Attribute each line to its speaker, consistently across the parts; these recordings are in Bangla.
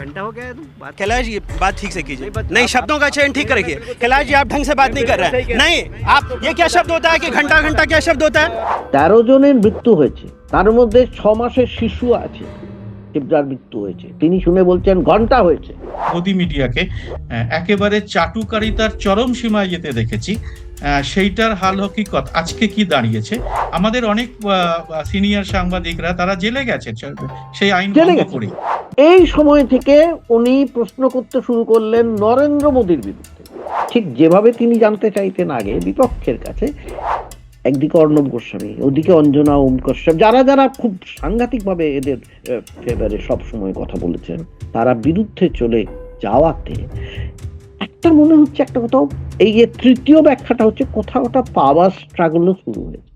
Speaker 1: घंटा हो गया है तुम बात
Speaker 2: कैलाश ये बात ठीक से कीजिए। नहीं, शब्दों का चयन ठीक रखिए। कैलाश जी आप ढंग से बात नहीं कर रहे हैं। नहीं, आप ये क्या शब्द होता है कि घंटा घंटा क्या शब्द होता है?
Speaker 3: 13 জনের মৃত্যু হয়েছে, তার মধ্যে 6 মাসের শিশু আছে যার মৃত্যু হয়েছে। তিনি শুনে বলছেন ঘন্টা হয়েছে।
Speaker 4: গদি মিডিয়াকে একেবারে চাটুকারিতার চরম সীমায় যেতে দেখেছি। সেইটার হাল হকিকত আজকে কি দাঁড়িয়েছে? আমাদের অনেক সিনিয়র সাংবাদিকরা তারা জেলে গেছে সেই আইন ভঙ্গ করে।
Speaker 3: এই সময় থেকে উনি প্রশ্ন করতে শুরু করলেন নরেন্দ্র মোদীর বিরুদ্ধে, ঠিক যেভাবে তিনি জানতে চাইতেন আগে বিপক্ষের কাছে। একদিকে অর্ণব গোস্বামী, ওদিকে অঞ্জনা ওম কশ্যপ, যারা যারা খুব সাংঘাতিকভাবে এদের ফেভারে সব সময় কথা বলেছেন, তারা বিরুদ্ধে চলে যাওয়াতে একটা মনে হচ্ছে একটা কোথাও এই যে তৃতীয় ব্যাখ্যাটা হচ্ছে কোথাও একটা পাওয়ার স্ট্রাগলও শুরু হয়েছে।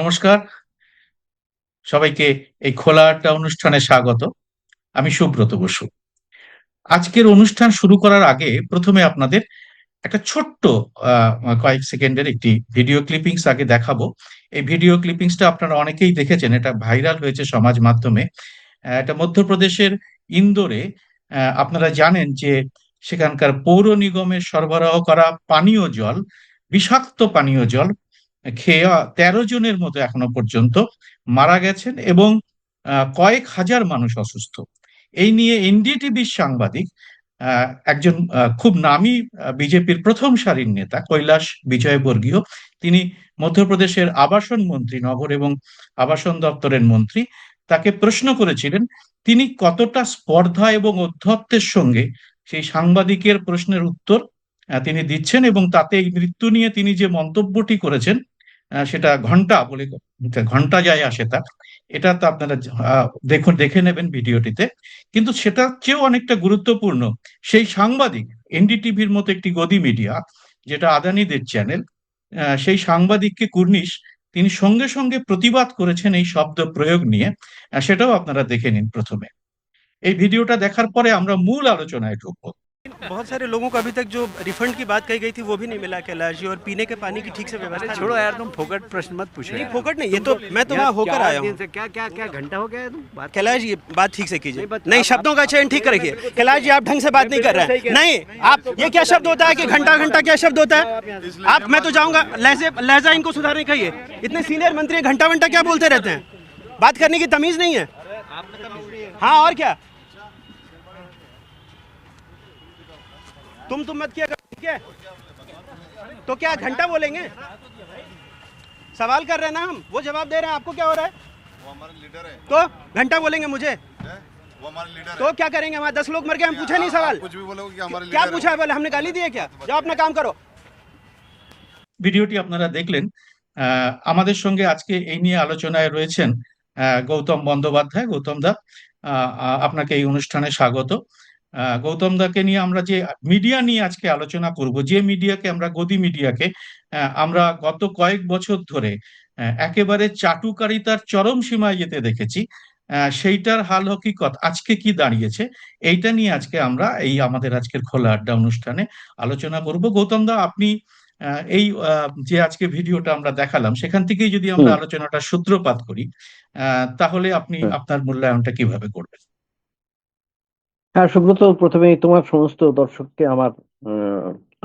Speaker 4: নমস্কার সবাইকে, এই খোলা আড্ডা অনুষ্ঠানে স্বাগত। আমি সুব্রত বসু। আজকের অনুষ্ঠান শুরু করার আগে প্রথমে আপনাদের একটা ছোট্ট কয়েক সেকেন্ডের একটি ভিডিও ক্লিপিংস আগে দেখাবো। এই ভিডিও ক্লিপিংসটা আপনারা অনেকেই দেখেছেন, এটা ভাইরাল হয়েছে সমাজ মাধ্যমে। এটা মধ্যপ্রদেশের ইন্দোরে। আপনারা জানেন যে সেখানকার পৌর নিগমের সরবরাহ করা পানীয় জল, বিষাক্ত পানীয় জল খেয়ে 13 জনের মতো এখনো পর্যন্ত মারা গেছেন এবং কয়েক হাজার মানুষ অসুস্থ। এই নিয়ে এনডিটিভির সাংবাদিক একজন খুব নামী বিজেপির প্রথম সারির নেতা কৈলাস বিজয়বর্গীয়, তিনি মধ্যপ্রদেশের আবাসন মন্ত্রী, নগর এবং আবাসন দপ্তরের মন্ত্রী, তাকে প্রশ্ন করেছিলেন তিনি কতটা স্পর্ধা এবং ঔদ্ধত্যের সঙ্গে সেই সাংবাদিকের প্রশ্নের উত্তর তিনি দিচ্ছেন, এবং তাতে এই মৃত্যু নিয়ে তিনি যে মন্তব্যটি করেছেন সেটা ঘন্টা বলে ঘন্টা যায় আসে তা, এটা তো আপনারা দেখে নেবেন ভিডিওটিতে। কিন্তু সেটা চেয়েও অনেকটা গুরুত্বপূর্ণ, সেই সাংবাদিক এনডিটিভির মতো একটি গদি মিডিয়া যেটা আদানিদের চ্যানেল, সেই সাংবাদিককে কুর্নিশ তিনি সঙ্গে সঙ্গে প্রতিবাদ করেছেন এই শব্দ প্রয়োগ নিয়ে। সেটাও আপনারা দেখে নিন প্রথমে। এই ভিডিওটা দেখার পরে আমরা মূল আলোচনায় ঢুকবো।
Speaker 2: बहुत सारे लोगों को अभी तक जो रिफंड की बात कही गई थी वो भी नहीं मिला कैलाश जी, और पीने के पानी की ठीक से व्यवस्था।
Speaker 1: छोड़ो यार, तुम फोकट प्रश्न मत पूछो।
Speaker 2: नहीं, फोकट नहीं, ये तो मैं तो वहाँ होकर आया हूँ।
Speaker 1: क्या क्या क्या घंटा हो गया है तुम बात
Speaker 2: कैलाश ये बात ठीक से कीजिए। नहीं, शब्दों का चयन ठीक रखिए। कैलाश जी आप ढंग से बात नहीं कर रहे हैं। नहीं, आप ये क्या शब्द होता है कि घंटा घंटा क्या शब्द होता है? आप, मैं तो जाऊंगा, लहजा इनको सुधारने का। ये इतने सीनियर मंत्री घंटा घंटा क्या बोलते रहते हैं? बात करने की तमीज नहीं है। हाँ, और क्या? तुम मत किया करो, ठीक है? तो क्या घंटा बोलेंगे? सवाल कर रहे हैं ना हम, वो जवाब दे रहे हैं। आपको क्या हो रहा है?
Speaker 5: वो हमारे लीडर है।
Speaker 2: तो घंटा बोलेंगे मुझे?
Speaker 5: वो हमारे लीडर
Speaker 2: तो क्या करेंगे? हमारे 10 लोग मर गए, हम पूछे नहीं सवाल?
Speaker 5: कुछ भी बोलोगे कि हमारे
Speaker 2: क्या
Speaker 5: लीडर
Speaker 2: पूछा है? बोले हमने गाली दी है क्या? जाओ अपना काम करो।
Speaker 4: ভিডিওটি আপনারা দেখলেন। আমাদের সঙ্গে আজকে এই নিয়ে আলোচনায় রয়েছেন গৌতম বন্দ্যোপাধ্যায়। গৌতম দা, আপনাকে এই অনুষ্ঠানে স্বাগত। গৌতম দাকে নিয়ে আমরা যে মিডিয়া নিয়ে আজকে আলোচনা করব, যে মিডিয়াকে আমরা গদি মিডিয়াকে আমরা গত কয়েক বছর ধরে একেবারে চাটুকারিতার চরম সীমায় যেতে দেখেছি, সেইটার হাল হকিকত আজকে কি দাঁড়িয়েছে, এইটা নিয়ে আজকে আমরা এই আমাদের আজকের খোলা আড্ডা অনুষ্ঠানে আলোচনা করব। গৌতম দা, আপনি এই যে আজকে ভিডিওটা আমরা দেখালাম সেখান থেকেই যদি আমরা আলোচনাটা সূত্রপাত করি, তাহলে আপনি আপনার মূল্যায়নটা কিভাবে করবেন?
Speaker 3: হ্যাঁ সুব্রত, প্রথমে তোমার সমস্ত দর্শককে আমার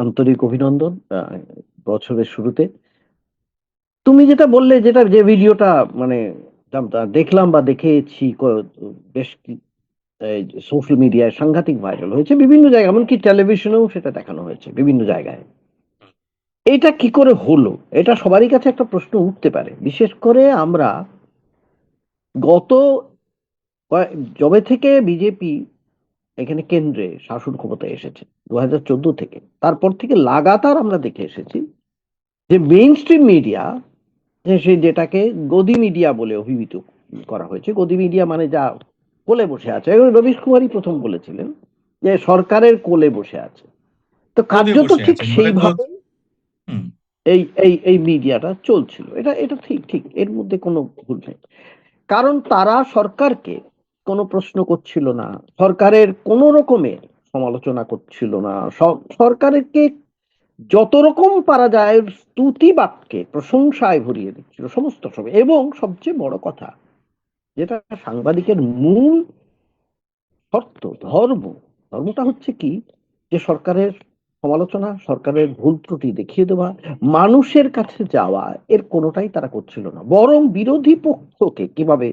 Speaker 3: আন্তরিক অভিনন্দন বছরের শুরুতে। তুমি যেটা বললে, যে ভিডিওটা মানে দেখলাম বা দেখেছি বেশ সোশ্যাল মিডিয়ায় সাংঘাতিক ভাইরাল হয়েছে, বিভিন্ন জায়গায়, এমনকি টেলিভিশনেও সেটা দেখানো হয়েছে বিভিন্ন জায়গায়। এটা কি করে হলো, এটা সবারই কাছে একটা প্রশ্ন উঠতে পারে। বিশেষ করে আমরা গত যবে থেকে বিজেপি এখানে কেন্দ্রে শাসন ক্ষমতায় এসেছে 2014 থেকে, তারপর থেকে লাগাতার আমরা দেখে এসেছি যে মেইন স্ট্রিম মিডিয়া, যেটাকে গদি মিডিয়া বলে অভিহিত করা হয়েছে, গদি মিডিয়া মানে যা কোলে বসে আছে, রবীশ কুমারই প্রথম বলেছিলেন যে সরকারের কোলে বসে আছে। তো কার্যত ঠিক সেইভাবে এই মিডিয়াটা চলছিল। এটা ঠিক, এর মধ্যে কোনো ভুল নেই। কারণ তারা সরকারকে কোনো প্রশ্ন করছিল না, সরকারের কোনো রকমের সমালোচনা করছিল না, সরকারকে যত রকম পারা যায় স্তুতি বাক্যে প্রশংসায় ভরিয়ে দিচ্ছিল সমস্ত সময়। এবং সবচেয়ে বড় কথা, যেটা সাংবাদিকের মূল শর্ত, ধর্মটা হচ্ছে কি, যে সরকারের সমালোচনা, সরকারের ভুল ত্রুটি দেখিয়ে দেওয়া, মানুষের কাছে যাওয়া, এর কোনোটাই তারা করছিল না। বরং বিরোধী পক্ষকে কিভাবে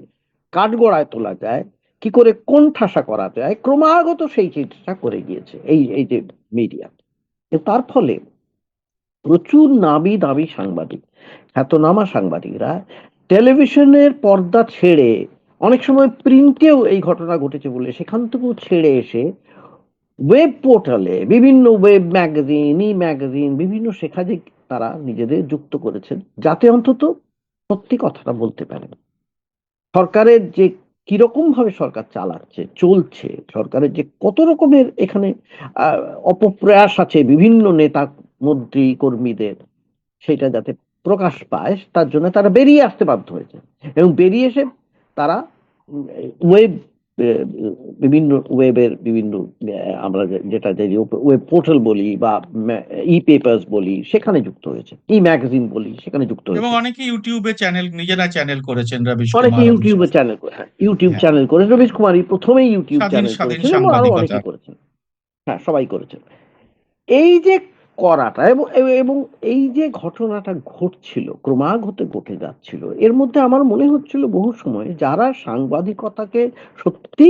Speaker 3: কাঠগড়ায় তোলা যায়, কি করে কোণঠাসা করা যায়, ক্রমাগত সেই চেষ্টা করে গিয়েছে এই যে মিডিয়া। তার ফলে প্রচুর নামি দামি সাংবাদিক, খ্যাতনামা সাংবাদিকরা টেলিভিশনের পর্দা ছেড়ে, অনেক সময় প্রিন্টেও এই ঘটনা ঘটেছে বলে সেখান থেকেও ছেড়ে এসে ওয়েব পোর্টালে, বিভিন্ন ওয়েব ম্যাগাজিন, ম্যাগাজিন, বিভিন্ন সেখানে তারা নিজেদের যুক্ত করেছেন, যাতে অন্তত সত্যি কথাটা বলতে পারেন। সরকারের যে কিরকম ভাবে সরকার চালাচ্ছে, চলছে, সরকারের যে কত রকমের এখানে অপপ্রয়াস আছে বিভিন্ন নেতা মন্ত্রী কর্মীদের, সেটা যাতে প্রকাশ পায় তার জন্য তারা বেরিয়ে আসতে বাধ্য হয়েছে। এবং বেরিয়ে এসে তারা ওয়েব, বিভিন্ন ওয়েবের বিভিন্ন আমরা যেটা ওয়েব পোর্টাল বলি বা ই পেপার্স বলি, সেখানে যুক্ত হয়েছে, ম্যাগাজিন বলি, সেখানে যুক্ত
Speaker 4: এবং
Speaker 3: হয়েছে।
Speaker 4: অনেকে ইউটিউবে চ্যানেল, নিজেরা চ্যানেল করেছেন, রবিশ
Speaker 3: অনেকে
Speaker 4: কুমার,
Speaker 3: ইউটিউবে চ্যানেল করে, ইউটিউব
Speaker 4: হ্যাঁ,
Speaker 3: চ্যানেল করে, রবিশ কুমারই প্রথমেই ইউটিউব
Speaker 4: স্বাধীন
Speaker 3: চ্যানেল
Speaker 4: স্বাধীন
Speaker 3: করেছেন এবং আরো
Speaker 4: সাংবাদিকতা।
Speaker 3: অনেকে করেছেন। হ্যাঁ, সবাই করেছেন। এই যে করাটা এবং এবং এই যে ঘটনাটা ঘটছিল, ক্রমাগত ঘটে যাচ্ছিল, এর মধ্যে আমার মনে হচ্ছিল বহু সময় যারা সাংবাদিকতাকে সত্যি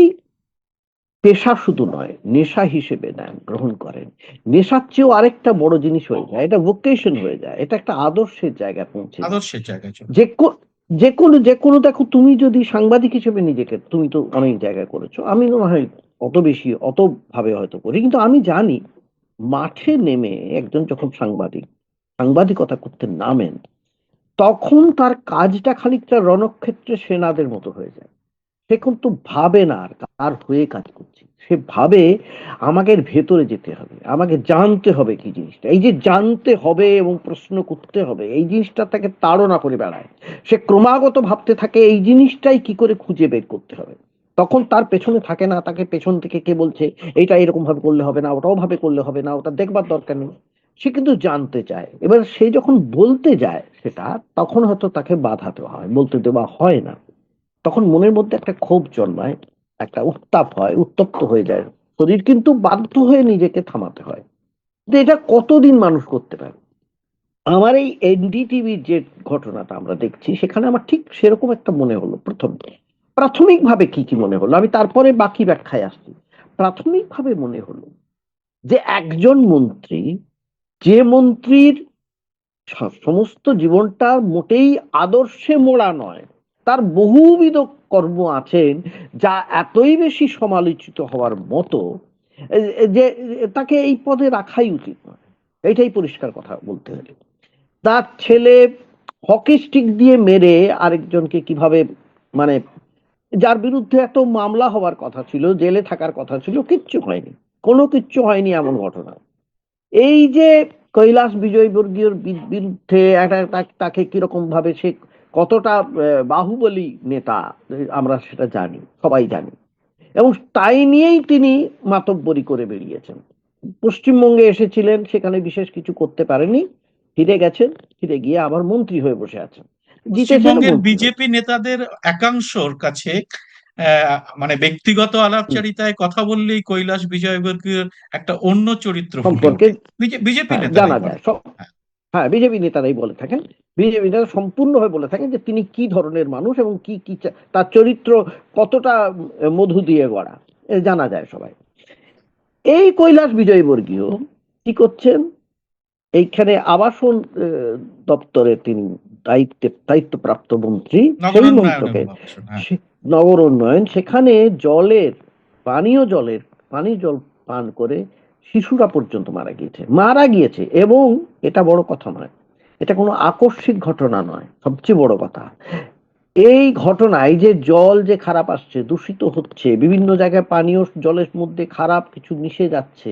Speaker 3: পেশা শুধু নয়, নেশা হিসেবে নেন, গ্রহণ করেন, নেশার চেয়েও আরেকটা বড় জিনিস হয়ে যায়, এটা ভোকেশন হয়ে যায়, এটা একটা আদর্শের জায়গায় পৌঁছে যায়।
Speaker 4: আদর্শের জায়গায় চলে।
Speaker 3: যে কোনো দেখো, তুমি যদি সাংবাদিক হিসেবে নিজেকে, তুমি তো অনেক জায়গায় করেছো, আমি না হয় অত বেশি অত ভাবে হয়তো করি, কিন্তু আমি জানি মাঠে নেমে একজন যখন সাংবাদিকতা করতে নামেন, তখন তার কাজটা খানিকটা রণক্ষেত্রে সেনাদের মতো হয়ে যায়। সে কিন্তু ভাবে না আর কার হয়ে কাজ করছে, সে ভাবে আমাকে এর ভেতরে যেতে হবে, আমাকে জানতে হবে কি জিনিসটা। এই যে জানতে হবে এবং প্রশ্ন করতে হবে, এই জিনিসটা তাকে তাড়না করে বেড়ায়। সে ক্রমাগত ভাবতে থাকে এই জিনিসটাই কি করে খুঁজে বের করতে হবে। তখন তার পেছনে থাকে না, তাকে পেছন থেকে কে বলছে এইটা এরকম ভাবে করলে হবে না, ওটাও ভাবে করলে হবে না, ওটা দেখবার দরকার নেই। সে কিন্তু জানতে চায়। এবার সে যখন বলতে যায় সেটা, তখন হয়তো তাকে বাধা দেওয়া হয়, বলতে দেওয়া হয় না। তখন মনের মধ্যে একটা ক্ষোভ জন্মায়, একটা উত্তাপ হয়, উত্তপ্ত হয়ে যায় শরীর, কিন্তু বাধ্য হয়ে নিজেকে থামাতে হয়। যে এটা কতদিন মানুষ করতে পারে। আমার এই এনডিটিভির যে ঘটনাটা আমরা দেখছি, সেখানে আমার ঠিক সেরকম একটা মনে হলো। প্রাথমিকভাবে কি মনে হলো, আমি তারপরে বাকি ব্যাখ্যায় আসছি। প্রাথমিকভাবে মনে হলো যে একজন মন্ত্রী, যে মন্ত্রীর সমস্ত জীবনটা মোটেই আদর্শে মোড়া নয়, তার বহুবিধ কর্ম আছেন যা এতই বেশি সমালোচিত হওয়ার মতো যে তাকে এই পদে রাখাই উচিত নয়। এইটাই পরিষ্কার কথা বলতে হলে। তার ছেলে হকি স্টিক দিয়ে মেরে আরেকজনকে কিভাবে, মানে যার বিরুদ্ধে এত মামলা হওয়ার কথা ছিল, জেলে থাকার কথা ছিল, কিচ্ছু হয়নি, কোনো কিচ্ছু হয়নি এমন ঘটনা। এই যে কৈলাস বিজয়বর্গীয়র বিরুদ্ধে তাকে কিরকম ভাবে, সে কতটা বাহুবলী নেতা আমরা সেটা জানি, সবাই জানি, এবং তাই নিয়েই তিনি মাতব্বরি করে বেরিয়েছেন। পশ্চিমবঙ্গে এসেছিলেন, সেখানে বিশেষ কিছু করতে পারেনি, ফিরে গেছেন, ফিরে গিয়ে আবার মন্ত্রী হয়ে বসে আছেন,
Speaker 4: পশ্চিমবঙ্গের বিজেপি নেতাদের একাংশর কাছে মানে ব্যক্তিগত আলাপচারিতায় কথা বললেই কৈলাস বিজয়বর্গীয়র একটা অন্য চরিত্র
Speaker 3: সম্পর্কে
Speaker 4: বিজেপি
Speaker 3: জানা যায়। হ্যাঁ, বিজেপি নেতারাই বলে থাকেন, বিজেপি নেতারা সম্পূর্ণভাবে বলে থাকেন যে তিনি কি ধরনের মানুষ এবং কি কি তার চরিত্র কতটা মধু দিয়ে গড়া, জানা যায় সবাই। এই কৈলাস বিজয়বর্গীয় কি করছেন, এইখানে আবাসন দপ্তরে তিনি দায়িত্বপ্রাপ্ত মন্ত্রী, সেই মন্ত্রকে নগর উন্নয়ন, সেখানে পানীয় জল পান করে শিশুরা পর্যন্ত মারা গিয়েছে। এবং এটা বড় কথা নয়, এটা কোনো আকস্মিক ঘটনা নয়, সবচেয়ে বড় কথা এই ঘটনায় যে জল যে খারাপ আসছে, দূষিত হচ্ছে, বিভিন্ন জায়গায় পানীয় জলের মধ্যে খারাপ কিছু মিশে যাচ্ছে,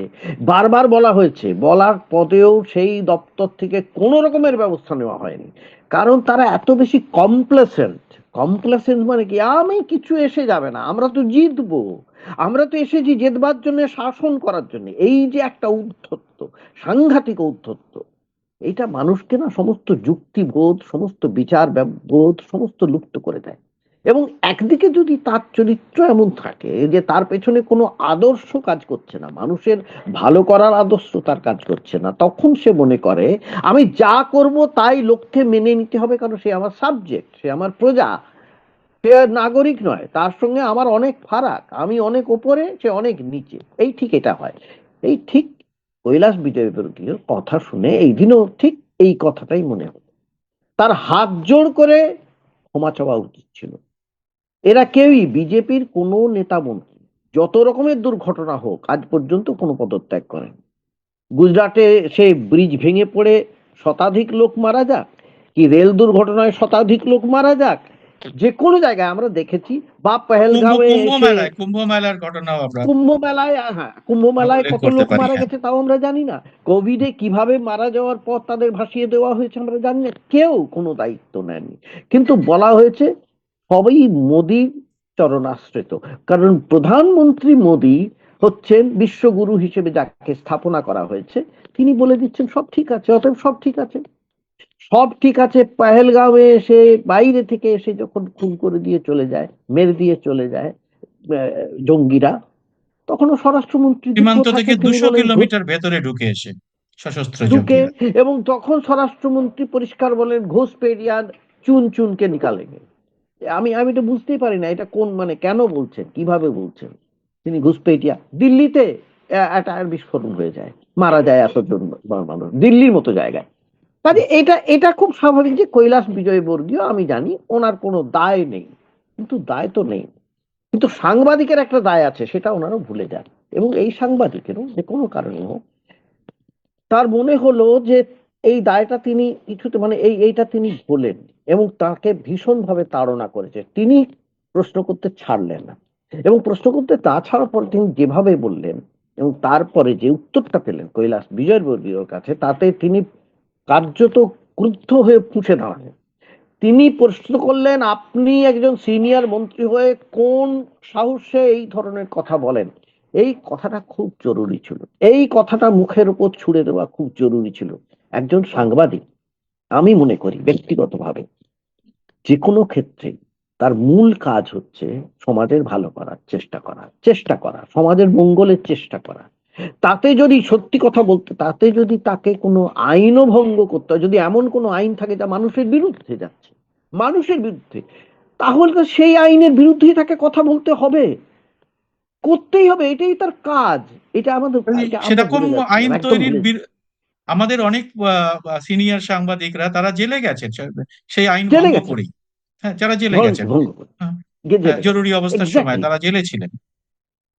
Speaker 3: বারবার বলা হয়েছে, বলার পরেও সেই দপ্তর থেকে কোনো রকমের ব্যবস্থা নেওয়া হয়নি। কারণ তারা এত বেশি কমপ্লেসেন্ট মানে কি, আমি কিছু এসে যাবে না, আমরা তো জিতবো, আমরা তো এসেছি জেতবার জন্য, শাসন করার জন্য। এই যে একটা উদ্ধত্ত, সাংঘাতিক উদ্ধত্ত, এটা মানুষকে না সমস্ত যুক্তিবোধ, সমস্ত বিচার বোধ সমস্ত লুপ্ত করে দেয়। এবং একদিকে যদি তার চরিত্র এমন থাকে যে তার পেছনে কোনো আদর্শ কাজ করছে না, মানুষের ভালো করার আদর্শ তার কাজ করছে না, তখন সে মনে করে আমি যা করব তাই লোককে মেনে নিতে হবে, কারণ সে আমার সাবজেক্ট, সে আমার প্রজা, সে নাগরিক নয়, তার সঙ্গে আমার অনেক ফারাক, আমি অনেক ওপরে, সে অনেক নিচে। এই ঠিক এটা হয়। এই ঠিক কৈলাস বিজয়বর্গীয় কথা শুনে এই দিনও ঠিক এই কথাটাই মনে হলো। তার হাত জোড় করে ক্ষমা চাওয়া উচিত ছিল। এরা কেউই, বিজেপির কোনো নেতা মন্ত্রী যত রকমের দুর্ঘটনা হোক আজ পর্যন্ত কোনো পদত্যাগ করেন। গুজরাটে সে ব্রিজ ভেঙে পড়ে শতাধিক লোক মারা যাক, কি রেল দুর্ঘটনায় শতাধিক লোক মারা যাক, যে কোনো জায়গায় আমরা দেখেছি, বা পেহেলগাঁওয়ে
Speaker 4: কুম্ভ মেলার ঘটনাও আমরা
Speaker 3: কুম্ভ মেলায়
Speaker 4: উল্লেখ
Speaker 3: কত
Speaker 4: করতে
Speaker 3: লোক
Speaker 4: পারি।
Speaker 3: মারা
Speaker 4: হ্যাঁ,
Speaker 3: গেছে তাও আমরা জানি না। কোভিডে কিভাবে মারা যাওয়ার পর তাদের ভাসিয়ে দেওয়া হয়েছে আমরা জানি না, কেউ কোনো দায়িত্ব নেয়নি। কিন্তু বলা হয়েছে সবই মোদির চরণাশ্রিত, কারণ প্রধানমন্ত্রী মোদি হচ্ছেন বিশ্বগুরু হিসেবে যাকে স্থাপনা করা হয়েছে, তিনি বলে দিচ্ছেন সব ঠিক আছে, অতএব সব ঠিক আছে। সব ঠিক আছে পেহেলগাঁওয়ে এসে বাইরে থেকে এসে যখন খুন করে দিয়ে চলে যায়, মেরে দিয়ে চলে যায় জঙ্গিরা, তখনও স্বরাষ্ট্রমন্ত্রী
Speaker 4: সীমান্ত থেকে
Speaker 3: তিনি
Speaker 4: 200
Speaker 3: বলেন
Speaker 4: কিলোমিটার ভেতরে ঢুকে এসে সশস্ত্র
Speaker 3: ঢুকে,
Speaker 4: জঙ্গিরা।
Speaker 3: এবং তখন স্বরাষ্ট্রমন্ত্রী পরিষ্কার বলেন ঘোষপেরিয়ার চুন চুনকে নিকালেঙ্গে। আমি আমি এটা বুঝতেই পারি না, এটা কোন মানে কেন বলছেন, কিভাবে বলছেন তিনি ঘুষপেটিয়া? দিল্লিতে একটা বিস্ফোরণ হয়ে যায়, মারা যায় এতজন মানুষ দিল্লির মতো জায়গায়। কাজে এটা এটা খুব স্বাভাবিক যে কৈলাস বিজয়বর্গীয়, আমি জানি ওনার কোনো দায় নেই, কিন্তু দায় তো নেই, কিন্তু সাংবাদিকের একটা দায় আছে, সেটা ওনারা ভুলে যান। এবং এই সাংবাদিকেরও যে কোনো কারণে হোক, তার মনে হলো যে এই দায়টা তিনি কিছুতে মানে এইটা তিনি ভুলেন, এবং তাকে ভীষণভাবে তাড়না করেছে। তিনি প্রশ্ন করতে ছাড়লেন না, এবং প্রশ্ন করতে তা ছাড়ার পর তিনি যেভাবে বললেন এবং তারপরে যে উত্তরটা পেলেন কৈলাস বিজয়বর্গীয়র কাছে, তাতে তিনি কার্যত ক্রুদ্ধ হয়ে ফুঁসে দাঁড়ালেন। তিনি প্রশ্ন করলেন, আপনি একজন সিনিয়র মন্ত্রী হয়ে কোন সাহসে এই ধরনের কথা বলেন? এই কথাটা খুব জরুরি ছিল, এই কথাটা মুখের উপর ছুড়ে দেওয়া খুব জরুরি ছিল। একজন সাংবাদিক, আমি মনে করি ব্যক্তিগতভাবে, যে কোনো ক্ষেত্রে তার মূল কাজ হচ্ছে সমাজের ভালো করার চেষ্টা করা, সমাজের মঙ্গলের চেষ্টা করা। তাতে যদি সত্যি কথা বলতে, তাতে যদি তাকে কোনো আইনও ভঙ্গ করতে হয়, যদি এমন কোনো আইন থাকে যা মানুষের বিরুদ্ধে যাচ্ছে, মানুষের বিরুদ্ধে, তাহলে তো সেই আইনের বিরুদ্ধেই তাকে কথা বলতে হবে, করতেই হবে, এটাই তার কাজ। এটা আমাদের আমরা
Speaker 4: সেরকম
Speaker 3: ভুলে
Speaker 4: আইন
Speaker 3: যাচ্ছিলাম, একদম
Speaker 4: তৈরির
Speaker 3: ভুলে
Speaker 4: আমাদের অনেক সিনিয়র সাংবাদিকরা তারা জেলে গেছেন সেই আইন
Speaker 3: জেলে
Speaker 4: ভঙ্গ
Speaker 3: গেছে,
Speaker 4: করেই। হ্যাঁ, যারা জেলে গেছেন।
Speaker 3: ভঙ্গ করে
Speaker 4: হ্যাঁ,
Speaker 3: জেলে গেছে,
Speaker 4: জরুরি অবস্থার সময়
Speaker 3: এক্স্যাক্টলি
Speaker 4: তারা জেলে ছিলেন।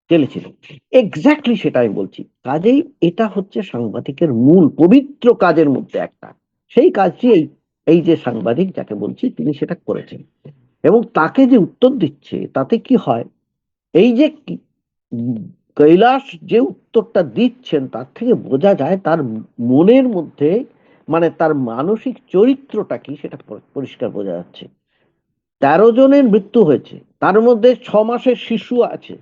Speaker 3: জেলে ছিল, এক্স্যাক্টলি সেটা আমি বলছি। কাজেই এটা হচ্ছে সাংবাদিকের মূল পবিত্র কাজের মধ্যে একটা, সেই কাজটি এই এই যে সাংবাদিক যাকে বলছি তিনি সেটা করেছেন। এবং তাকে যে উত্তর দিচ্ছে তাতে কি হয়, এই যে কৈলাস যে উত্তরটা দিচ্ছেন তার থেকে বোঝা যায় তার মনের মধ্যে, মানে তার মানসিক চরিত্রটা কি সেটা পরিষ্কার বোঝা যাচ্ছে। 13 জনের মৃত্যু হয়েছে, তার মধ্যে 6 মাসের শিশু আছে,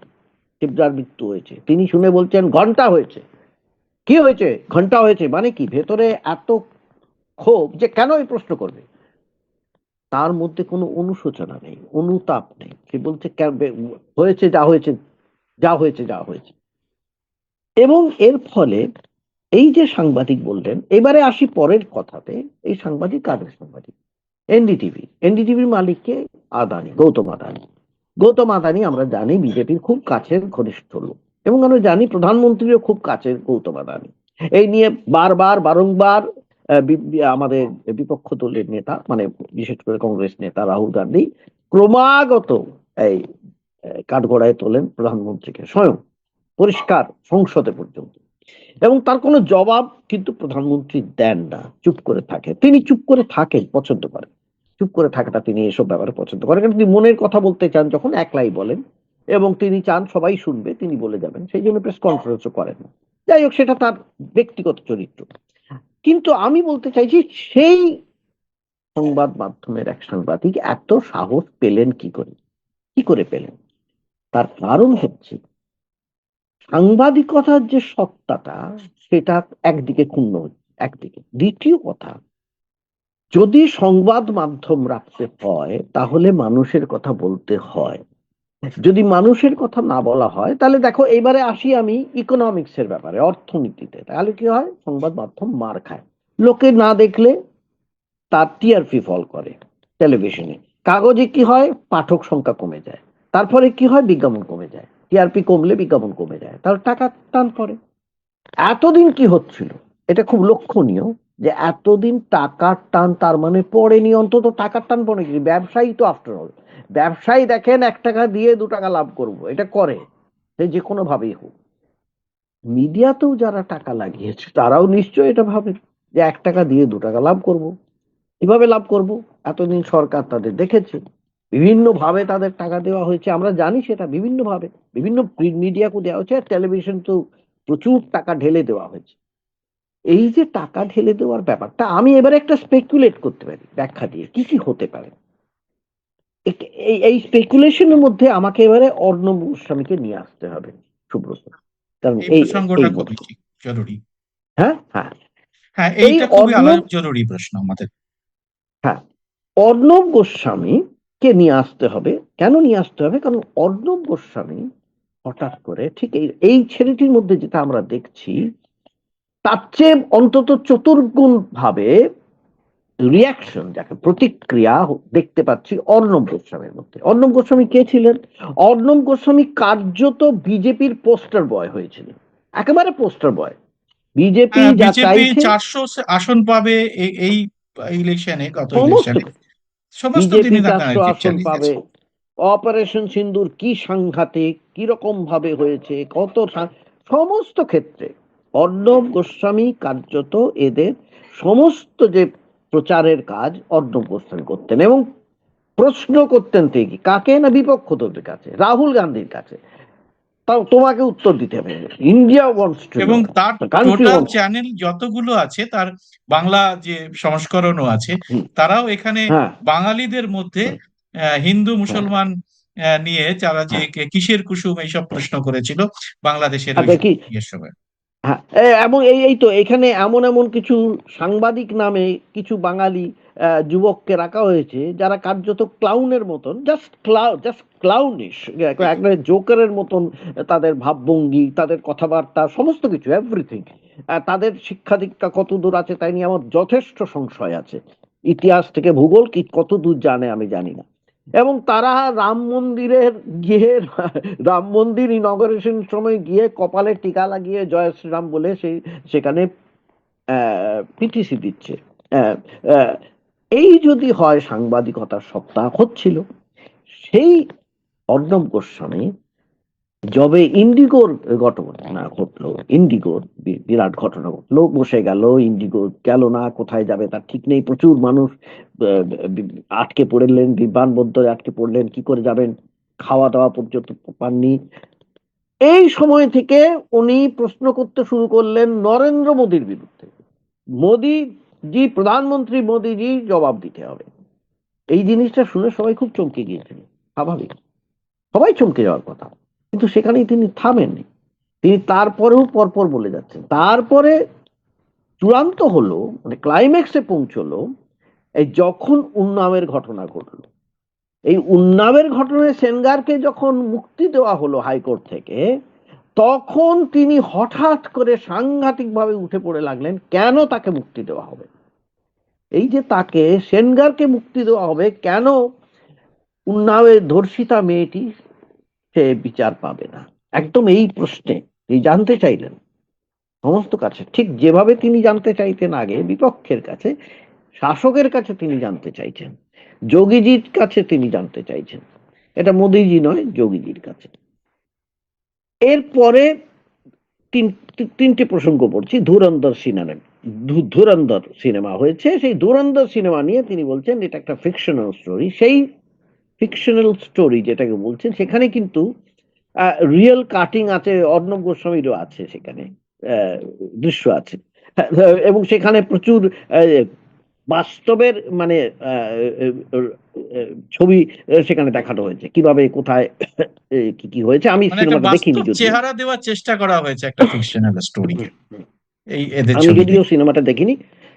Speaker 3: শিবরার মৃত্যু হয়েছে। তিনি শুনে বলছেন ঘন্টা হয়েছে। কি হয়েছে? ঘন্টা হয়েছে মানে কি? ভেতরে এত ক্ষোভ যে কেন এই প্রশ্ন করবে, তার মধ্যে কোনো অনুশোচনা নেই, অনুতাপ নেই। সে বলছে হয়েছে যা হয়েছে, যা হয়েছে যা হয়েছে। এবং এর ফলে এই যে সাংবাদিক বললেন, এবারে আসি পরের কথাতে, এই সাংবাদিক কাদের সাংবাদিক? এনডিটিভির মালিককে আদানি, গৌতম আদানি আমরা জানি বিজেপির খুব কাছের ঘনিষ্ঠ লোক, এবং আমরা জানি প্রধানমন্ত্রীও খুব কাছের গৌতম আদানি। এই নিয়ে বারংবার আমাদের বিপক্ষ দলের নেতা, মানে বিশেষ করে কংগ্রেস নেতা রাহুল গান্ধী ক্রমাগত এই কাঠগড়ায় তোলেন প্রধানমন্ত্রীকে, স্বয়ং পরিষ্কার সংসদে পর্যন্ত। এবং তার কোনো জবাব কিন্তু প্রধানমন্ত্রী দেন না, চুপ করে থাকে। তিনি চুপ করে থাকেন, পছন্দ করেন চুপ করে থাকাটা, তিনি এসব ব্যাপারে পছন্দ করেন, কারণ তিনি মনের কথা বলতে চান যখন একলাই বলেন, এবং তিনি চান সবাই শুনবে, তিনি বলে যাবেন, সেই জন্য প্রেস কনফারেন্সও করেন না। যাই হোক, সেটা তার ব্যক্তিগত চরিত্র। কিন্তু আমি বলতে চাইছি, সেই সংবাদ মাধ্যমের এক সাংবাদিক এত সাহস পেলেন কি করে পেলেন? তার কারণ হচ্ছে সাংবাদিকতার যে সত্তাটা, সেটা একদিকে ক্ষুণ্ণ হচ্ছে। একদিকে। দ্বিতীয় কথা, যদি সংবাদ মাধ্যম রাখতে হয় তাহলে মানুষের কথা বলতে হয়। যদি মানুষের কথা না বলা হয় তাহলে দেখো, এবারে আসি আমি ইকোনমিক্সের ব্যাপারে, অর্থনীতিতে। তাহলে কি হয়? সংবাদ মাধ্যম মার খায়। লোকে না দেখলে তার টিআরপি ফল করে টেলিভিশনে। কাগজে কি হয়? পাঠক সংখ্যা কমে যায়। তারপরে কি হয়? বিজ্ঞাপন কমে যায়। টিআরপি কমলে বিজ্ঞাপন কমে যায়, তাহলে টাকা টান পড়ে। এতদিন কি হচ্ছিল? এটা খুব লক্ষণীয় যে এতদিন টাকার টান তার মানে পড়েনি, অন্তত টাকার টান পড়ে কি? ব্যবসায়ী তো আফটার অল, ব্যবসায়ী দেখেন 1 টাকা দিয়ে 2 টাকা লাভ করব, এটা করে, সে যে কোনো ভাবেই হোক। মিডিয়াতেও যারা টাকা লাগিয়েছে তারাও নিশ্চয়ই এটা ভাবে যে 1 টাকা দিয়ে 2 টাকা লাভ করব। কিভাবে লাভ করব? এতদিন সরকার তাদের দেখেছে, বিভিন্ন ভাবে তাদের টাকা দেওয়া হয়েছে, আমরা জানি সেটা। বিভিন্ন ভাবে বিভিন্ন প্রিন্ট মিডিয়াকে দেওয়া হয়েছে, টেলিভিশন তো প্রচুর টাকা ঢেলে দেওয়া হয়েছে। এই যে টাকা ঢেলে দেওয়ার ব্যাপারটা, আমি এবারে একটা স্পেকুলেট করতে পারি ব্যাখ্যা দিয়ে কি কি হতে পারে। এই স্পেকুলেশনের মধ্যে আমাকে এবারে অর্ণব গোস্বামীকে নিয়ে আসতে হবে, সুব্রত, কারণ
Speaker 4: এই
Speaker 3: এই
Speaker 4: প্রসঙ্গটা
Speaker 3: এই
Speaker 4: খুবই ঠিক, জরুরি।
Speaker 3: হ্যাঁ হ্যাঁ,
Speaker 4: হ্যাঁ,
Speaker 3: এই
Speaker 4: এইটা খুবই
Speaker 3: অর্ণব,
Speaker 4: জরুরি প্রশ্ন আমাদের।
Speaker 3: হ্যাঁ, অর্ণব গোস্বামীকে নিয়ে আসতে হবে। কেন নিয়ে আসতে হবে? কারণ অর্ণব গোস্বামী হঠাৎ করে ঠিক এই ছেলেটির মধ্যে যেটা আমরা দেখছি, তার চেয়ে অন্তত চতুর্গুণ ভাবে রিয়াকশন, যাকে প্রতিক্রিয়া দেখতে পাচ্ছি অর্ণব গোস্বামীর মধ্যে। অর্ণব গোস্বামী কে ছিলেন? অর্ণব গোস্বামী কার্যত বিজেপির পোস্টার বয় হয়েছিলেন, একেবারে পোস্টার বয়। বিজেপি যা
Speaker 4: বিজেপি
Speaker 3: চাইছে
Speaker 4: 400 আসন পাবে এই ইলেকশনে, গত
Speaker 3: সমস্ত
Speaker 4: ইলেকশনে
Speaker 3: কিছু,
Speaker 4: সমস্ত
Speaker 3: বিজেপি
Speaker 4: তিনি তার
Speaker 3: 400
Speaker 4: narrative
Speaker 3: আসন
Speaker 4: চালিয়ে
Speaker 3: পাবে,
Speaker 4: গেছে।
Speaker 3: অপারেশন সিন্দুর কি সাংঘাতিক, কিরকম ভাবে হয়েছে, সমস্ত ক্ষেত্রে অর্ণব গোস্বামী কার্যত এদের সমস্ত যে প্রচারের কাজ অর্ণব গোস্বামী করতেন, এবং প্রশ্ন করতেন ঠিকই, কাকে? না বিপক্ষদের কাছে, রাহুল গান্ধীর কাছে। তাও তোমাকে উত্তর দিতে হবে, ইন্ডিয়া ওয়ান্টস টু নো,
Speaker 4: এবং তার
Speaker 3: কান্ট্রি
Speaker 4: টোটাল
Speaker 3: ওয়ান্টস।
Speaker 4: চ্যানেল যতগুলো আছে, তার বাংলা যে সংস্করণও আছে, তারাও এখানে
Speaker 3: হ্যাঁ
Speaker 4: বাঙালিদের মধ্যে হিন্দু
Speaker 3: হ্যাঁ,
Speaker 4: মুসলমান নিয়ে যারা যে কিসের কুসুম এইসব প্রশ্ন করেছিল বাংলাদেশের ওই
Speaker 3: দেখি।
Speaker 4: ইয়ের সময়।
Speaker 3: হ্যাঁ, এবং এই তো এখানে এমন এমন কিছু সাংবাদিক নামে কিছু বাঙালি যুবককে রাখা হয়েছে যারা কার্যত ক্লাউনের মতন, জাস্ট ক্লাউনিশ, একটা জোকারের মতন তাদের ভাবভঙ্গি, তাদের কথাবার্তা, সমস্ত কিছু, এভরিথিং। তাদের শিক্ষা দীক্ষা কত দূর আছে তাই নিয়ে আমার যথেষ্ট সংশয় আছে। ইতিহাস থেকে ভূগোল কি কত দূর জানে আমি জানি না। এবং তারা রাম মন্দিরের গিয়ে, রাম মন্দির ইনগরেশন সময় গিয়ে কপালে টিকা লাগিয়ে জয় শ্রীরাম বলে সেখানে পিটিসি দিচ্ছে। আহ, আহ, এই যদি হয় সাংবাদিকতার সত্তা, হচ্ছিল। সেই অর্ণব গোস্বামী যবে ইন্ডিগোর ঘটনা ঘটলো, ইন্ডিগোর বিরাট ঘটনা ঘটলো, বসে গেল, ইন্ডিগো গেল না, কোথায় যাবে তার ঠিক নেই, প্রচুর মানুষ আটকে পড়লেন, বিমানবন্দরে আটকে পড়লেন, কি করে যাবেন, খাওয়া দাওয়া পর্যন্ত পাননি। এই সময় থেকে উনি প্রশ্ন করতে শুরু করলেন নরেন্দ্র মোদীর বিরুদ্ধে। মোদীজি, প্রধানমন্ত্রী মোদীজি জবাব দিতে হবে। এই জিনিসটা শুনে সবাই খুব চমকে গিয়েছিল, স্বাভাবিক, সবাই চমকে যাওয়ার কথা। কিন্তু সেখানেই তিনি থামেননি, তিনি তারপরেও পরপর বলে যাচ্ছেন। তারপরে চূড়ান্ত হলো, মানে ক্লাইম্যাক্সে পৌঁছলো এই যখন উন্নাবের ঘটনা ঘটলো। এই উন্নাবের ঘটনায় সেনগারকে যখন মুক্তি দেওয়া হলো হাইকোর্ট থেকে, তখন তিনি হঠাৎ করে সাংঘাতিকভাবে উঠে পড়ে লাগলেন কেন তাকে মুক্তি দেওয়া হবে। এই যে তাকে, সেনগারকে মুক্তি দেওয়া হবে কেন, উন্নাবের ধর্ষিতা মেয়েটি সে বিচার পাবে না, একদম এই প্রশ্নে তিনি জানতে চাইলেন সমস্ত কাছে, ঠিক যেভাবে তিনি জানতে চাইতেন আগে বিপক্ষের কাছে, শাসকের কাছে তিনি জানতে চাইছেন, যোগীজির কাছে তিনি জানতে চাইছেন। এটা মোদীজি নয়, যোগীজির কাছে। এরপরে তিনটে প্রসঙ্গ পড়ছি। ধুরন্ধর সিনেমা হয়েছে, সেই ধুরন্ধর সিনেমা নিয়ে তিনি বলছেন এটা একটা ফিকশনাল স্টোরি। সেই ফিকশনাল স্টোরি যেটাকে বলছেন সেখানে কিন্তু রিয়েল কাটিং আছে, অর্ণব গোস্বামীরও আছে সেখানে, দৃশ্য আছে, এবং সেখানে প্রচুর বাস্তবের মানে ছবি সেখানে দেখানো হয়েছে, কিভাবে কোথায় কি কি হয়েছে। আমি
Speaker 4: মানে একটা
Speaker 3: সিনেমাটা দেখিনি
Speaker 4: বাস্তব
Speaker 3: যদিও।
Speaker 4: চেহারা দেওয়ার চেষ্টা করা হয়েছে একটা ফিকশনাল স্টোরিকে। এই এদের
Speaker 3: আমি
Speaker 4: ছবি
Speaker 3: যদিও
Speaker 4: দেখে।
Speaker 3: সিনেমাটা দেখিনি,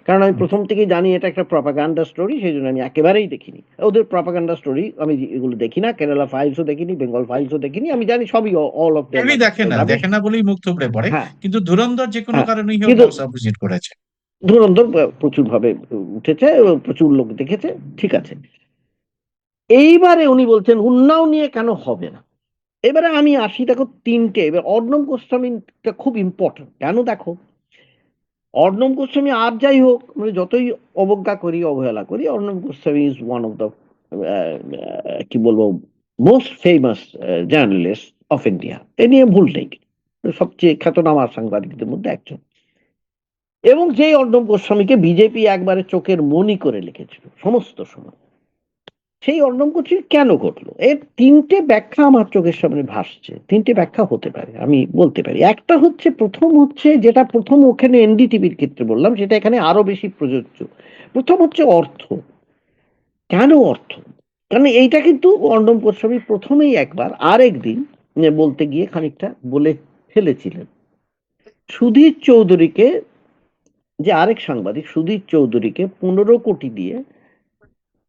Speaker 3: কারণ আমি প্রথম থেকেই জানি এটা একটা প্রপাগান্ডা স্টোরি, সেই জন্য আমি একেবারেই দেখিনি ওদের প্রপাগান্ডা স্টোরি। আমি এগুলো দেখি না, কেরালা ফাইলসও দেখিনি, বেঙ্গল ফাইলসও দেখিনি, আমি জানি সবই অল অফ দেম
Speaker 4: কেউই দেখে না,
Speaker 3: রাবিশ।
Speaker 4: দেখে না বলেই মুখ থুবড়ে পড়ে।
Speaker 3: হ্যাঁ,
Speaker 4: কিন্তু ধুরন্ধর যে কোনো
Speaker 3: হ্যাঁ,
Speaker 4: কারণেই হোক
Speaker 3: কিন্তু
Speaker 4: বক্স অফিস হিট করেছে।
Speaker 3: ধুরন্ধর প্রচুর ভাবে উঠেছে এবং প্রচুর লোক দেখেছে, ঠিক আছে। এইবারে উনি বলছেন উন্নাও নিয়ে কেন হবে না। এবারে আমি আসি, দেখো তিনটে, এবার অর্ণব গোস্বামীটা খুব ইম্পর্টেন্ট। কেন দেখো, অর্ণব গোস্বামী আর যাই হোক, মানে যতই অবজ্ঞা করি অবহেলা করি, Arnab Goswami is one of the কি বলবো most famous journalist of India. এ নিয়ে ভুল নেই, সবচেয়ে খ্যাতনামা সাংবাদিকদের মধ্যে একজন। এবং যেই অর্ণব গোস্বামীকে বিজেপি একবারে চোখের মনি করে লিখেছিল সমস্ত সময়, সেই অর্ণব গোস্বামী কেন ঘটলো, এর তিনটে ব্যাখ্যা আমার চোখের সামনে ভাসছে। তিনটে ব্যাখ্যা হতে পারে, আমি বলতে পারি। একটা হচ্ছে, প্রথম হচ্ছে যেটা প্রথম ওখানে এনডিটিভির ক্ষেত্রে বললাম, সেটা এখানে আরো বেশি প্রযোজ্য। প্রথম হচ্ছে অর্থ। কেন অর্থ? কারণ এইটা কিন্তু অর্ণব গোস্বামী প্রথমেই একবার আরেকদিন বলতে গিয়ে খানিকটা বলে ফেলেছিলেন। সুধীর চৌধুরীকে, যে আরেক সাংবাদিক সুধীর চৌধুরীকে 15 কোটি দিয়ে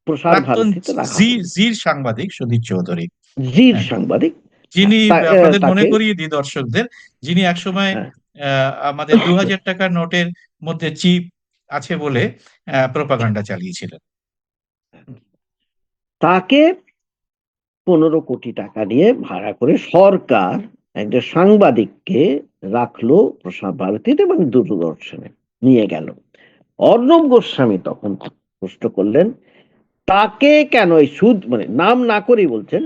Speaker 3: প্রসার
Speaker 4: প্রাক্তন
Speaker 3: ভারতীতে রাখা
Speaker 4: জি
Speaker 3: হলো।
Speaker 4: জির সাংবাদিক সুধীর চৌধুরী,
Speaker 3: জির
Speaker 4: হ্যাঁ,
Speaker 3: সাংবাদিক,
Speaker 4: যিনি আপনাদের মনে
Speaker 3: তাকে,
Speaker 4: করিয়ে দিই দর্শকদের, যিনি একসময়
Speaker 3: হ্যাঁ,
Speaker 4: আমাদের 2000 টাকার নোটের মধ্যে চিপ আছে বলে প্রোপাগান্ডা চালিয়েছিলেন।
Speaker 3: তাকে 15 কোটি টাকা দিয়ে ভাড়া করে সরকার একজন সাংবাদিককে রাখলো প্রসার ভারতীতে এবং দূরদর্শনে নিয়ে গেল। অর্ণব গোস্বামী তখন প্রশ্ন করলেন, তাকে কেন এই সুদ, মানে নাম না করেই বলছেন,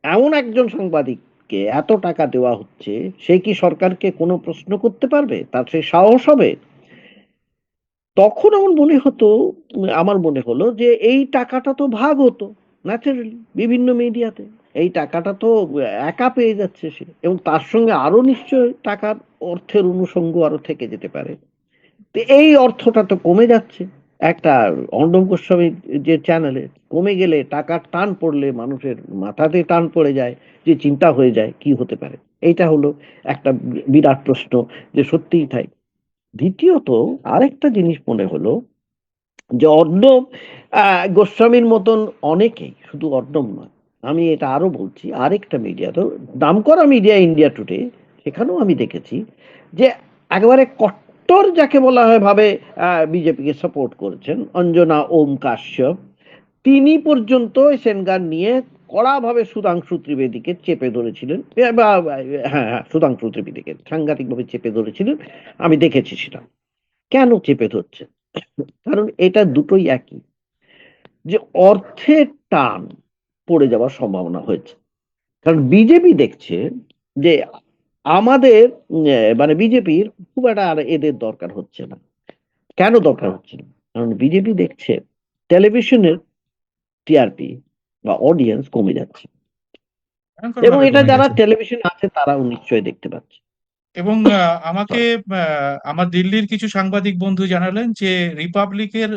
Speaker 3: এমন একজন সাংবাদিককে এত টাকা দেওয়া হচ্ছে, সে কি সরকারকে কোনো প্রশ্ন করতে পারবে, তার সে সাহস হবে? তখন আমার মনে হলো যে এই টাকাটা তো ভাগ হতো ন্যাচারালি বিভিন্ন মিডিয়াতে। এই টাকাটা তো একা পেয়ে যাচ্ছে সে, এবং তার সঙ্গে আরো নিশ্চয় টাকার অর্থের অনুষঙ্গ আরো থেকে যেতে পারে। তো এই অর্থটা তো কমে যাচ্ছে একটা অর্ণব গোস্বামীর যে চ্যানেলে, কমে গেলে টাকার টান পড়লে মানুষের মাথাতে টান পড়ে যায়, যে চিন্তা হয়ে যায় কি হতে পারে। এইটা হলো একটা বিরাট প্রশ্ন, যে সত্যিই তাই। দ্বিতীয়ত আরেকটা জিনিস মনে হলো, যে অর্ণব গোস্বামীর মতন অনেকেই, শুধু অর্ণব নয়, আমি এটা আরো বলছি, আরেকটা মিডিয়া তো নামকরা মিডিয়া ইন্ডিয়া টুডে, সেখানেও আমি দেখেছি যে একেবারে কট্টর যাকে বলা হয় ভাবে বিজেপিকে সাপোর্ট করেছেন, অঞ্জনা ওম কাশ্যপ, তিনি পর্যন্ত সেনগার নিয়ে কড়াভাবে সুধাংশু ত্রিবেদীকে চেপে ধরেছিলেন। হ্যাঁ, হ্যাঁ, সুধাংশু ত্রিবেদীকে সাংঘাতিকভাবে চেপে ধরেছিলেন, আমি দেখেছি সেটা। কেন চেপে ধরছে? কারণ এটা দুটোই একই, যে অর্থের টান পড়ে যাওয়ার সম্ভাবনা হয়েছে। কারণ বিজেপি দেখছে যে আমাদের মানে বিজেপির খুব একটা আর এদের দরকার হচ্ছে না। কেন দরকার হচ্ছে না? কারণ বিজেপি দেখছে টেলিভিশনের টিআরপি বা অডিয়েন্স কমে যাচ্ছে,
Speaker 4: ভয়ঙ্কর
Speaker 3: এবং
Speaker 4: ভাবে
Speaker 3: এটা
Speaker 4: কমে
Speaker 3: যারা
Speaker 4: গেছে।
Speaker 3: টেলিভিশন আছে তারাও নিশ্চয়ই দেখতে পাচ্ছে।
Speaker 4: এবং আমাকে আমার দিল্লির কিছু সাংবাদিক বন্ধু জানালেন যে রিপাবলিকের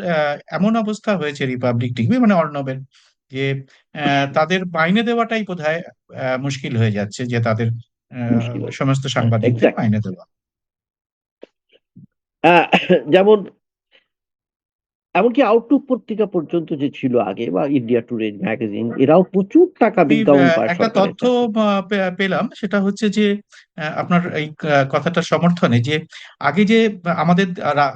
Speaker 4: এমন অবস্থা হয়েছে, রিপাবলিক টিভি মানে অর্ণবের, যে তাদের মাইনে দেওয়াটাই বোধহয় মুশকিল হয়ে যাচ্ছে, যে তাদের
Speaker 3: মুশকিল হচ্ছে,
Speaker 4: সমস্ত
Speaker 3: হ্যাঁ,
Speaker 4: সাংবাদিকদের
Speaker 3: এক্স্যাক্ট।
Speaker 4: মাইনে দেওয়া।
Speaker 3: যেমন এমনকি আউটলুক পত্রিকা পর্যন্ত যে ছিল আগে, বা ইন্ডিয়া টুডে ম্যাগাজিন, এরাও প্রচুর টাকা
Speaker 4: আমি
Speaker 3: বিজ্ঞাপন পায়
Speaker 4: একটা
Speaker 3: সরকারের
Speaker 4: তথ্য
Speaker 3: কাছে।
Speaker 4: পেলাম, সেটা হচ্ছে যে আপনার এই কথাটা সমর্থনে, যে আগে যে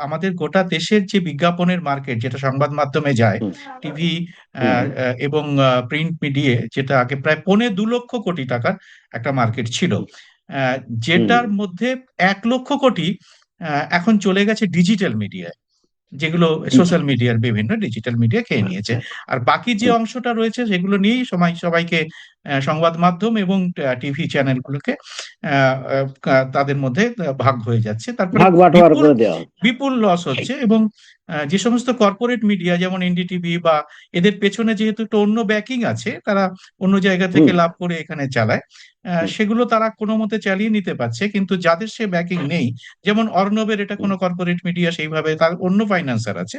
Speaker 4: আমাদের গোটা দেশের যে বিজ্ঞাপনের মার্কেট, যেটা সংবাদ মাধ্যমে যায়,
Speaker 3: হুম,
Speaker 4: টিভি
Speaker 3: হুম,
Speaker 4: এবং প্রিন্ট মিডিয়া, যেটা আগে প্রায় 2.25 লক্ষ টাকার একটা মার্কেট ছিল, আহ,
Speaker 3: হুম,
Speaker 4: যেটার মধ্যে 1 লক্ষ কোটি এখন চলে গেছে ডিজিটাল মিডিয়ায়, যেগুলো সোশ্যাল
Speaker 3: ডিজিটাল,
Speaker 4: মিডিয়ার বিভিন্ন ডিজিটাল মিডিয়া খেয়ে
Speaker 3: হ্যাঁ,
Speaker 4: নিয়েছে।
Speaker 3: হ্যাঁ,
Speaker 4: আর বাকি যে
Speaker 3: হুম,
Speaker 4: অংশটা রয়েছে সেগুলো নিয়েই সবাইকে সংবাদ মাধ্যম এবং টিভি চ্যানেলগুলোকে তাদের মধ্যে ভাগ হয়ে যাচ্ছে। তারপরে
Speaker 3: ভাগ বাটোয়ারা
Speaker 4: বিপুল
Speaker 3: করে দেওয়া হচ্ছে।
Speaker 4: বিপুল লস হচ্ছে। এবং যে সমস্ত কর্পোরেট মিডিয়া যেমন এনডিটিভি বা এদের পেছনে যেহেতু একটা অন্য ব্যাকিং আছে, তারা অন্য জায়গা থেকে
Speaker 3: হুম,
Speaker 4: লাভ করে এখানে চালায়,
Speaker 3: হুম,
Speaker 4: সেগুলো তারা কোনো মতে চালিয়ে নিতে পারছে। কিন্তু যাদের সে ব্যাকিং নেই, যেমন অর্ণবের এটা
Speaker 3: হুম,
Speaker 4: কোনো কর্পোরেট মিডিয়া সেইভাবে, তার অন্য ফাইন্যান্সার আছে,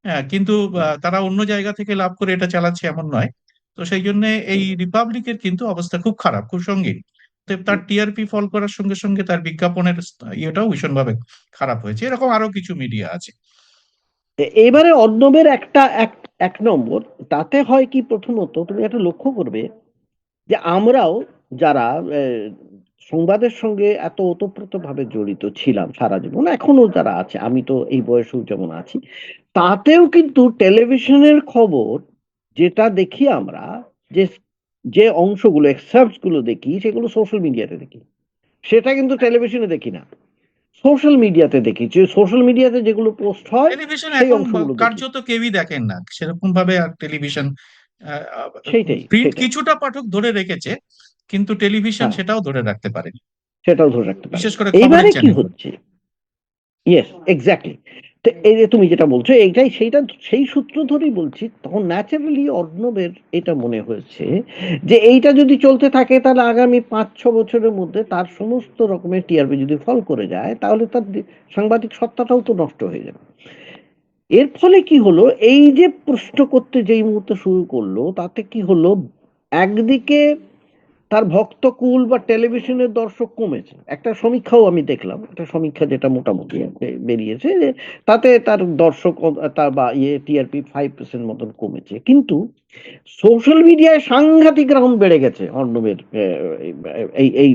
Speaker 4: হ্যাঁ, কিন্তু
Speaker 3: হুম,
Speaker 4: তারা অন্য জায়গা থেকে লাভ করে এটা চালাচ্ছে এমন নয়। তো সেই জন্য এই রিপাবলিকের কিন্তু অবস্থা খুব খারাপ, খুব সঙ্গীন। তার টিআরপি ফল করার সঙ্গে সঙ্গে তার বিজ্ঞাপনের ইয়েটাও ভীষণভাবে খারাপ হয়েছে। এরকম আরো কিছু মিডিয়া আছে।
Speaker 3: এবারে অর্ণবের একটা এক নম্বর, তাতে হয় কি, প্রথমত তুমি একটা লক্ষ্য করবে যে আমরাও যারা সংবাদের সঙ্গে এত ওতপ্রোতভাবে জড়িত ছিলাম সারা জীবন, এখনো যারা আছে, আমি তো এই বয়সেও যেমন আছি, তাতেও কিন্তু টেলিভিশনের খবর যেটা দেখি আমরা, যে যে অংশগুলো এক্সার্টস গুলো দেখি, সেগুলো সোশ্যাল মিডিয়াতে দেখি, সেটা কিন্তু টেলিভিশনে দেখি না, সোশ্যাল মিডিয়াতে দেখি। যে সোশ্যাল মিডিয়াতে যেগুলো পোস্ট হয়
Speaker 4: টেলিভিশন
Speaker 3: সেই
Speaker 4: এখন
Speaker 3: অংশগুলো দেখি।
Speaker 4: কার্যত কেউই দেখেন না সেরকম ভাবে। আর টেলিভিশন
Speaker 3: সেইটাই
Speaker 4: প্রিন্ট
Speaker 3: সেটাই
Speaker 4: কিছুটা পাঠক ধরে রেখেছে, কিন্তু টেলিভিশন
Speaker 3: হ্যাঁ,
Speaker 4: সেটাও ধরে রাখতে পারেনি,
Speaker 3: সেটাও ধরে রাখতে পারে।
Speaker 4: বিশেষ করে খবরের
Speaker 3: এইবারে কি
Speaker 4: চ্যানেল।
Speaker 3: হচ্ছে, ইয়েস এক্স্যাক্টলি, তো এই যে তুমি যেটা বলছো এইটাই, সেই সূত্র ধরেই বলছি, তখন ন্যাচারালি অর্ণবের এটা মনে হয়েছে যে এইটা যদি চলতে থাকে তাহলে আগামী 5-6 বছরের মধ্যে তার সমস্ত রকমের টিআরপি যদি ফল করে যায়, তাহলে তার সাংবাদিক সত্তাটাও তো নষ্ট হয়ে যাবে। এর ফলে কি হলো, এই যে প্রশ্ন করতে যেই মুহূর্তে শুরু করলো, তাতে কি হলো, একদিকে তার ভক্তকুল বা টেলিভিশনের দর্শক কমেছে। একটা সমীক্ষাও আমি দেখলাম, একটা সমীক্ষা যেটা মোটামুটি বেরিয়েছে, যে তাতে তার দর্শক তার বা টিআরপি 5% মতন কমেছে, কিন্তু সোশ্যাল মিডিয়ায় সাংঘাতিক রাউন্ড বেড়ে গেছে অর্ণবের এই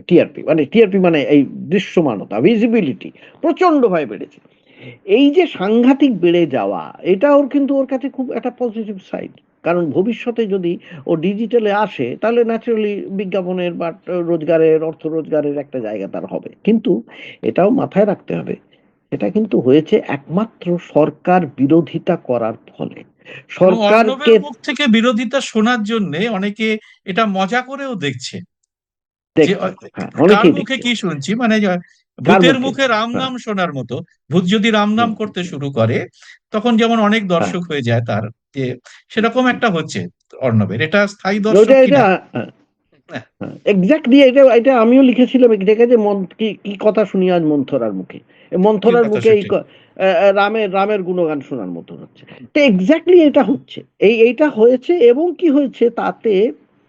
Speaker 3: টিআরপি মানে এই দৃশ্যমানতা, ভিজিবিলিটি প্রচন্ড ভাবে বেড়েছে। এই যে সাংঘাতিক বেড়ে যাওয়া, এটা ওর কিন্তু ওর কাছে খুব একটা পজিটিভ সাইড, কারণ ভবিষ্যতে যদি ও ডিজিটালে আসে, তাহলে ন্যাচারালি বিজ্ঞাপনের বা রোজগারের, অর্থ রোজগারের একটা জায়গা তার হবে। কিন্তু এটাও মাথায় রাখতে হবে, এটা কিন্তু হয়েছে একমাত্র সরকার বিরোধিতা করার ফলে।
Speaker 4: এবং
Speaker 3: সরকারকে
Speaker 4: অর্ণবের মুখ থেকে বিরোধিতা শোনার জন্য অনেকে এটা মজা করেও দেখছে, যে
Speaker 3: দেখছে, হ্যাঁ,
Speaker 4: কার
Speaker 3: অনেকেই
Speaker 4: মুখে
Speaker 3: দেখছে,
Speaker 4: কি শুনছি, মানে
Speaker 3: কার
Speaker 4: ভূতের
Speaker 3: মুখে,
Speaker 4: মুখে রাম
Speaker 3: হ্যাঁ,
Speaker 4: নাম শোনার মতো। ভূত যদি রাম নাম
Speaker 3: হুম,
Speaker 4: করতে শুরু করে, তখন যেমন অনেক
Speaker 3: হ্যাঁ,
Speaker 4: দর্শক হয়ে যায় তার, যে সেরকম
Speaker 3: হুম।
Speaker 4: একটা হচ্ছে অর্ণবের। এটা স্থায়ী দর্শক
Speaker 3: ওইটা এটা
Speaker 4: কিনা।
Speaker 3: হ্যাঁ,
Speaker 4: হ্যাঁ,
Speaker 3: এক্স্যাক্টলি, এটা এটা আমিও লিখেছিলাম, দেখে যে কি কি কথা শুনি আজ মন্থরার মুখে,
Speaker 4: কি
Speaker 3: মন্থরার
Speaker 4: কথা
Speaker 3: মুখে এই
Speaker 4: সেটি।
Speaker 3: রামের গুণগান শোনার মতো হচ্ছে। তো এক্স্যাক্টলি এটা হচ্ছে, এইটা হয়েছে। এবং কি হয়েছে তাতে,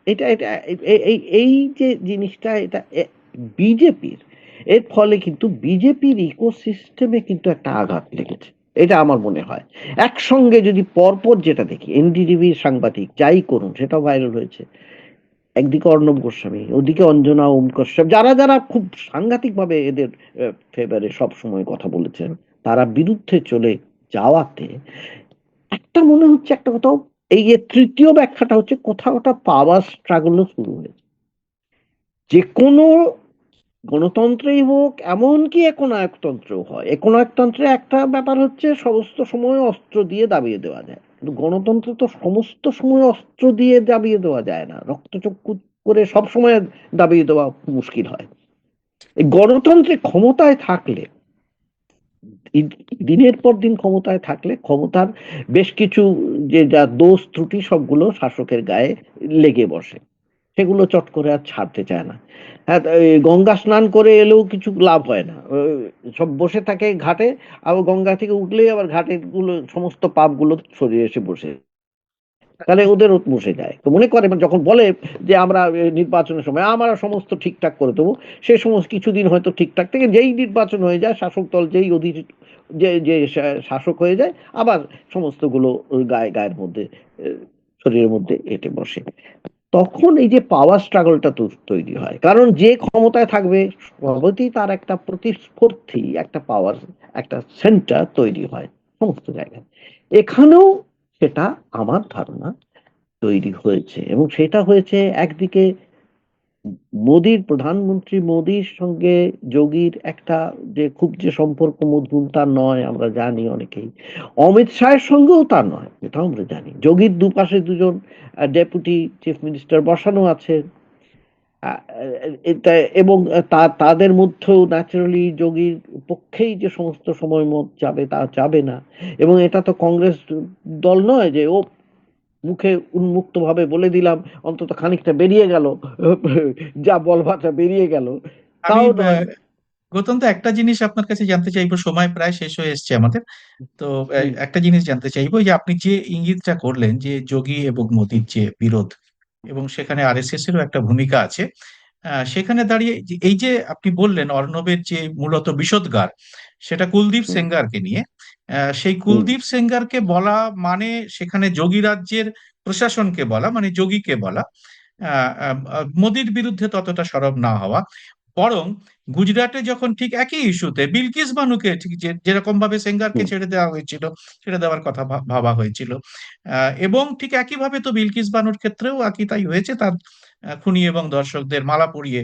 Speaker 3: এটা এটা এই যে জিনিসটা, এটা বিজেপির, এর ফলে কিন্তু বিজেপির ইকোসিস্টেমে কিন্তু একটা আঘাত লেগেছে, এটা আমার মনে হয়। একসঙ্গে যদি পরপর যেটা দেখি, এনডিটিভির সাংবাদিক যাই করুন, সেটাও ভাইরাল হয়েছে, একদিকে অর্ণব গোস্বামী, ওদিকে অঞ্জনা ওম কশ্যপ, যারা যারা খুব সাংঘাতিক ভাবে এদের ফেভারে সব সময় কথা বলেছেন, তারা বিরুদ্ধে চলে যাওয়াতে একটা মনে হচ্ছে, একটা কোথাও এই যে তৃতীয় ব্যাখ্যাটা হচ্ছে, কোথাও একটা পাওয়ার স্ট্রাগল শুরু হয়েছে। যে কোনো গণতন্ত্রেই হোক, এমনকি একনায়কতন্ত্রেও হয়, একনায়কতন্ত্রে একটা ব্যাপার হচ্ছে সমস্ত সময় অস্ত্র দিয়ে দাবিয়ে দেওয়া যায়, কিন্তু গণতন্ত্রে তো সমস্ত সময় অস্ত্র দিয়ে দাবিয়ে দেওয়া যায় না, রক্তচক্ষু করে সব সময় দাবিয়ে দেওয়া মুশকিল হয়। এই গণতন্ত্রে ক্ষমতায় থাকলে, দিনের পর দিন ক্ষমতায় থাকলে, ক্ষমতার বেশ কিছু যে যা দোষ ত্রুটি, সবগুলো শাসকের গায়ে লেগে বসে, সেগুলো চট করে আর ছাড়তে চায় না। হ্যাঁ, গঙ্গা স্নান করে এলেও কিছু লাভ হয় না, সব বসে থাকে ঘাটে, আবার গঙ্গা থেকে উঠলেই আবার ঘাটের গুলো সমস্ত পাপ গুলো সরিয়ে এসে বসে, তাহলে ওদেরও মুছে যায়। তো মনে করে, যখন বলে যে আমরা নির্বাচনের সময় আমরা সমস্ত ঠিকঠাক করে দেবো, সে সমস্ত কিছুদিন হয়তো ঠিকঠাক থেকে, যেই নির্বাচন হয়ে যায়, শাসক দল যেই যে যে শাসক হয়ে যায়, আবার সমস্ত গুলো গায়ের মধ্যে, শরীরের মধ্যে এঁটে বসে। তখন এই যে পাওয়ার স্ট্রাগলটা তৈরি হয়, কারণ যে ক্ষমতায় থাকবে সর্বতেই তার একটা প্রতিস্পর্ধী, একটা পাওয়ার, একটা সেন্টার তৈরি হয় সমস্ত জায়গায়। এখানেও সেটা আমার ধারণা তৈরি হয়েছে, এবং সেটা হয়েছে একদিকে প্রধানমন্ত্রী মোদির সঙ্গে যোগীর একটা যে খুব যে সম্পর্ক মধুর, তা নয়, আমরা জানি অনেকেই। অমিত শাহের সঙ্গেও তা নয়, এটাও আমরা জানি। যোগীর দুপাশে দুজন ডেপুটি চিফ মিনিস্টার বসানো আছে, এটা, এবং তাদের মধ্যেও ন্যাচারালি যোগীর পক্ষেই যে সমস্ত সময় মত যাবে, তা যাবে না। এবং এটা তো কংগ্রেস দল নয় যে ও মুখে উন্মুক্ত ভাবে বলে দিলাম, অন্তত খানিকটা বেরিয়ে গেল, যা বলবাটা বেরিয়ে গেল,
Speaker 4: আমি
Speaker 3: তাও নয়।
Speaker 4: গৌতম, তো একটা জিনিস আপনার কাছে জানতে চাইবো, সময় প্রায় শেষ হয়ে এসেছে আমাদের। তো
Speaker 3: হুম,
Speaker 4: একটা জিনিস জানতে চাইবো, যে আপনি যে ইঙ্গিতটা করলেন যে যোগী এবং মোদির যে বিরোধ, এবং সেখানে আরএসএস এরও একটা ভূমিকা আছে, সেখানে দাঁড়িয়ে এই যে আপনি বললেন অর্ণবের যে মূলত বিষোদ্গার, সেটা কুলদীপ সেঙ্গারকে নিয়ে। সেই কুলদীপ সেঙ্গারকে বলা মানে সেখানে যোগী রাজ্যের প্রশাসনকে বলা, মানে যোগীকে বলা, মোদির বিরুদ্ধে ততটা সরব না হওয়া। বরং গুজরাটে যখন ঠিক একই ইস্যুতে বিলকিস বানুকে ঠিক যেরকম ভাবে সেঙ্গারকে ছেড়ে দেওয়া হয়েছিল, ছেড়ে দেওয়ার কথা ভাবা হয়েছিল, এবং ঠিক একইভাবে তো বিলকিস বানুর ক্ষেত্রেও একই তাই হয়েছে, তার খুনি এবং দর্শকদের মালা পরিয়ে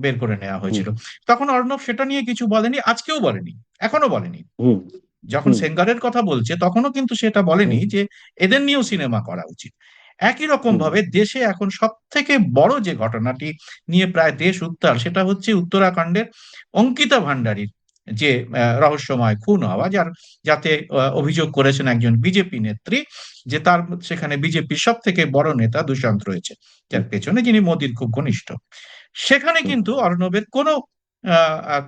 Speaker 4: বের করে নেওয়া হয়েছিল। তখন অর্ণব সেটা নিয়ে কিছু বলেনি, আজকেও বলেনি, এখনো বলেনি। যখন সেঙ্গারের কথা বলছে তখনও কিন্তু সেটা বলেনি যে এদের নিয়েও সিনেমা করা উচিত। একই রকম ভাবে দেশে এখন সব থেকে বড় যে ঘটনাটি নিয়ে প্রায় দেশ উত্তাল, সেটা হচ্ছে উত্তরাখণ্ডের অঙ্কিতা ভান্ডারীর যে রহস্যময় খুন হওয়া, যাতে অভিযোগ করেছেন একজন বিজেপি নেত্রী যে তার সেখানে বিজেপির সব থেকে বড় নেতা দুষ্যন্ত রয়েছে, যার পেছনে, যিনি মোদির খুব ঘনিষ্ঠ। সেখানে কিন্তু অর্ণবের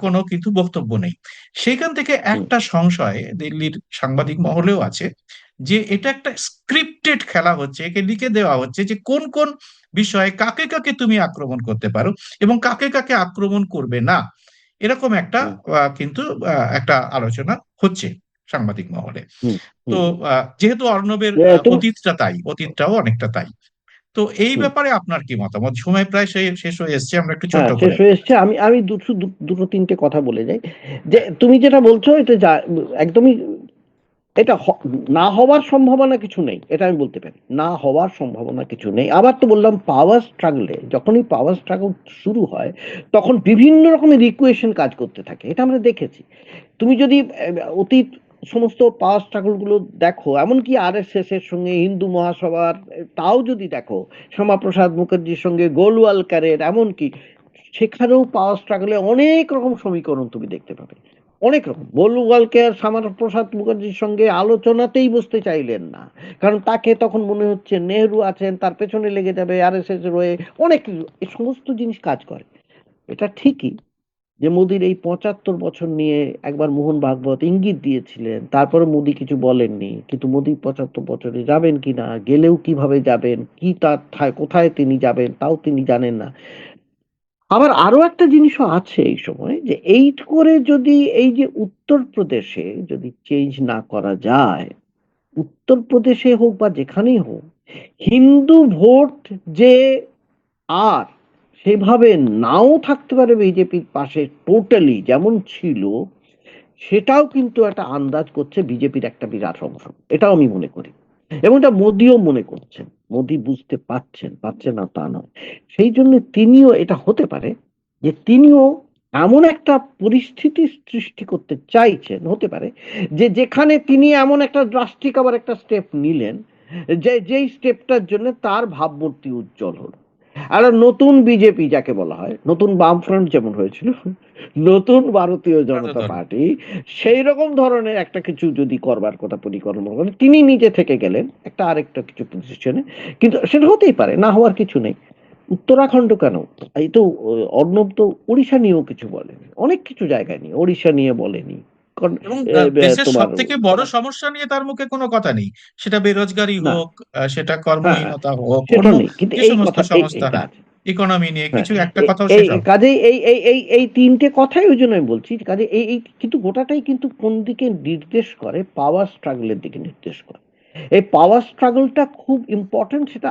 Speaker 4: কোনো কিন্তু বক্তব্য নেই। সেখান থেকে একটা সংশয় দিল্লির সাংবাদিক মহলেও আছে যে এটা একটা স্ক্রিপ্টেড খেলা হচ্ছে, একে লিখে দেওয়া হচ্ছে যে কোন কোন বিষয়ে কাকে কাকে তুমি আক্রমণ করতে পারো এবং কাকে কাকে আক্রমণ করবে না, এরকম একটা কিন্তু একটা আলোচনা হচ্ছে সাংবাদিক মহলে। তো যেহেতু অর্ণবের অতীতটাও অনেকটা তাই, তো এই ব্যাপারে আপনার কি মতামত? সময় প্রায় শেষ হয়ে এসছে, আমরা একটু ছোট
Speaker 3: শেষ
Speaker 4: করে।
Speaker 3: হয়ে এসছে। আমি দুটো তিনটে কথা বলে যাই। যে তুমি যেটা বলছো এটা একদমই, এটা না হওয়ার সম্ভাবনা কিছু নেই, এটা আমি বলতে পারি, না হওয়ার সম্ভাবনা কিছু নেই। আবার তো বললাম পাওয়ার স্ট্রাগলে, যখনই পাওয়ার স্ট্রাগল শুরু হয় তখন বিভিন্ন রকমের ইকুয়েশন কাজ করতে থাকে, এটা আমরা দেখেছি। তুমি যদি অতীত সমস্ত পাওয়ার স্ট্রাগল গুলো দেখো, এমনকি RSS এর সঙ্গে হিন্দু মহাসভার, তাও যদি দেখো, শ্যামাপ্রসাদ মুখার্জির সঙ্গে গোলওয়ালকারের, এমনকি সেখানেও পাওয়ার স্ট্রাগলে অনেক রকম সমীকরণ তুমি দেখতে পাবে, অনেক রকম। গোলওয়ালকার শ্যামাপ্রসাদ মুখার্জির সঙ্গে আলোচনাতেই বসতে চাইলেন না, কারণ তাকে তখন মনে হচ্ছে নেহরু আছেন, তার পেছনে লেগে যাবে, RSS রয়ে অনেক এই সমস্ত জিনিস কাজ করে। এটা ঠিকই যে মোদির এই 75 বছর নিয়ে একবার মোহন ভাগবত ইঙ্গিত দিয়েছিলেন, তারপরে মোদি কিছু বলেননি, কিন্তু মোদি 75 বছরে যাবেন কিনা, গেলেও কিভাবে যাবেন, কি তার কোথায় তিনি যাবেন তাও তিনি জানেন না। আবার আরো একটা জিনিসও আছে এই সময়, যে এই করে যদি এই যে উত্তরপ্রদেশে যদি চেঞ্জ না করা যায়, উত্তরপ্রদেশে হোক বা যেখানেই হোক, হিন্দু ভোট যে আর সেভাবে নাও থাকতে পারে বিজেপির পাশে টোটালি যেমন ছিল, সেটাও কিন্তু একটা আন্দাজ করছে বিজেপির একটা বিরাট অংশ, এটাও আমি মনে করি। এবং এটা মোদিও মনে করছেন, মোদি বুঝতে পারছেন না তা নয়। সেই জন্য তিনিও, এটা হতে পারে যে তিনিও এমন একটা পরিস্থিতি সৃষ্টি করতে চাইছেন, হতে পারে যে যেখানে তিনি এমন একটা ড্রাস্টিক আবার একটা স্টেপ নিলেন, যেই স্টেপটার জন্য তার ভাবমূর্তি উজ্জ্বল হলো। আর নতুন বিজেপি যাকে বলা হয়, নতুন বামফ্রন্ট যেমন হয়েছিল, নতুন ভারতীয় জনতা পার্টি, সেই রকম ধরনের একটা কিছু যদি করবার কথা পরিকল্পনা করেন, তিনি নিজে থেকে গেলেন একটা আরেকটা কিছু পজিশনে, কিন্তু সেটা হতেই পারে, না হওয়ার কিছু নেই। উত্তরাখণ্ড কেন, এই তো অর্ণব তো উড়িষ্যা নিয়েও কিছু বলেনি, অনেক কিছু জায়গায় নিয়ে, ওড়িশা নিয়ে বলেনি,
Speaker 4: এবং দেশের সব থেকে বড় সমস্যা নিয়ে তার মুখে কোনো কথা নেই, সেটা বেরোজগারি হোক, সেটা কর্মহীনতা হোক,
Speaker 3: সেটা
Speaker 4: অন্য
Speaker 3: নেই, কিন্তু
Speaker 4: যে
Speaker 3: এই
Speaker 4: সমস্ত
Speaker 3: কথা
Speaker 4: সমস্যা, হ্যাঁ, ইকোনমি নিয়ে কিছু একটা কথাও শেষ হবে।
Speaker 3: কাজেই এই তিনটে কথাই ওই জন্য আমি বলছি, কাজে এই কিন্তু গোটাটাই কিন্তু কোন দিকে নির্দেশ করে, পাওয়ার স্ট্রাগলের দিকে নির্দেশ করে। এই পাওয়ার স্ট্রাগলটা খুব ইম্পর্টেন্ট, সেটা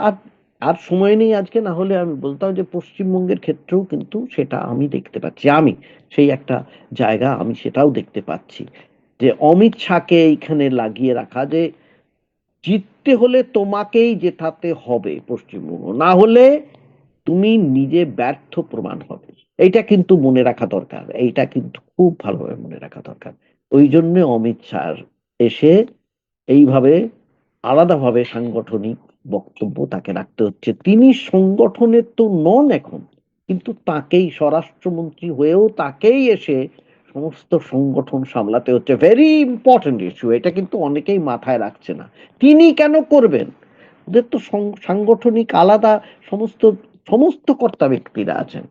Speaker 3: আর সময় নেই আজকে, না হলে আমি বলতাম যে পশ্চিমবঙ্গের ক্ষেত্রেও কিন্তু সেটা আমি দেখতে পাচ্ছি, আমি সেই একটা জায়গা আমি সেটাও দেখতে পাচ্ছি, যে অমিত শাহকে এইখানে লাগিয়ে রাখা, যে জিততে হলে তোমাকেই জেতাতে হবে পশ্চিমবঙ্গ, না হলে তুমি নিজে ব্যর্থ প্রমাণ হবে। এইটা কিন্তু মনে রাখা দরকার, এইটা কিন্তু খুব ভালোভাবে মনে রাখা দরকার। ওই জন্য অমিত শাহ এসে এইভাবে আলাদাভাবে সাংগঠনিক বক্তব্য তাকে রাখতে হচ্ছে। তিনি সংগঠনের তো নন এখন, কিন্তু তাকেই স্বরাষ্ট্রমন্ত্রী হয়েও তাকেই এসে সমস্ত সংগঠন সামলাতে হচ্ছে। ভেরি ইম্পর্টেন্ট ইস্যু, এটা কিন্তু অনেকেই মাথায় রাখছে না। তিনি কেন করবেন? ওদের তো সাংগঠনিক আলাদা সমস্ত সমস্ত কর্তা ব্যক্তিরা আছেন,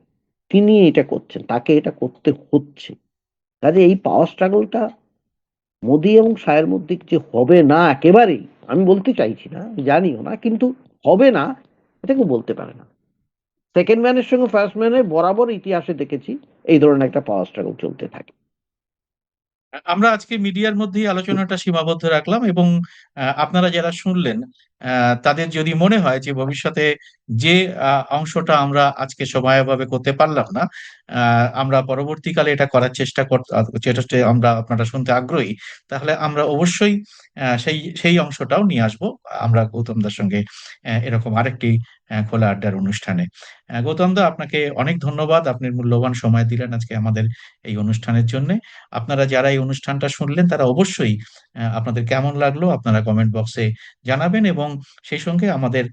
Speaker 3: তিনি এটা করছেন, তাকে এটা করতে হচ্ছে। কাজে এই পাওয়ার স্ট্রাগলটা মোদি এবং শাহের মধ্যে যে হবে না একেবারেই, আমি বলতে চাইছি না, জানিও না, কিন্তু হবে না এটা কেউ বলতে পারে না। সেকেন্ড ম্যানের সঙ্গে ফার্স্ট ম্যানের বরাবর ইতিহাসে দেখেছি এই ধরনের একটা পাওয়ার স্ট্রাগল চলতে থাকে।
Speaker 4: আমরা আজকে মিডিয়ার মধ্যেই আলোচনাটা সীমাবদ্ধ রাখলাম এবং আপনারা যারা শুনলেন তাদের যদি মনে হয় যে ভবিষ্যতে যে অংশটা আমরা আজকে সময়ভাবে করতে পারলাম না, আমরা পরবর্তীকালে এটা করার চেষ্টা করতে, যেটা আমরা আপনারা শুনতে আগ্রহী, তাহলে আমরা অবশ্যই সেই সেই অংশটাও নিয়ে আসবো আমরা গৌতম দার সঙ্গে এরকম আরেকটি খোলা আড্ডার অনুষ্ঠানে। গৌতম দা, আপনাকে অনেক ধন্যবাদ, আপনি মূল্যবান সময় দিলেন আজকে আমাদের এই অনুষ্ঠানের জন্য। আপনারা যারা এই অনুষ্ঠানটা শুনলেন তারা অবশ্যই আপনাদের কেমন লাগলো আপনারা কমেন্ট বক্সে জানাবেন, এবং সেই সঙ্গে আমাদের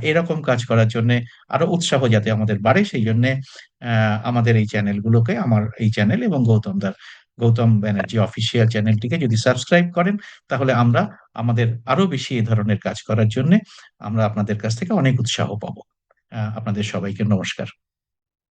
Speaker 4: এরকম কাজ করার জন্য আরো উৎসাহ যাতে আমাদের বাড়ে সেই জন্য আমাদের এই চ্যানেলগুলোকে, আমার এই চ্যানেল এবং গৌতম ব্যানার্জি অফিসিয়াল চ্যানেলটিকে যদি সাবস্ক্রাইব করেন, তাহলে আমরা আমাদের আরো বেশি এই ধরনের কাজ করার জন্য আমরা আপনাদের কাছ থেকে অনেক উৎসাহ পাবো। আপনাদের সবাইকে নমস্কার।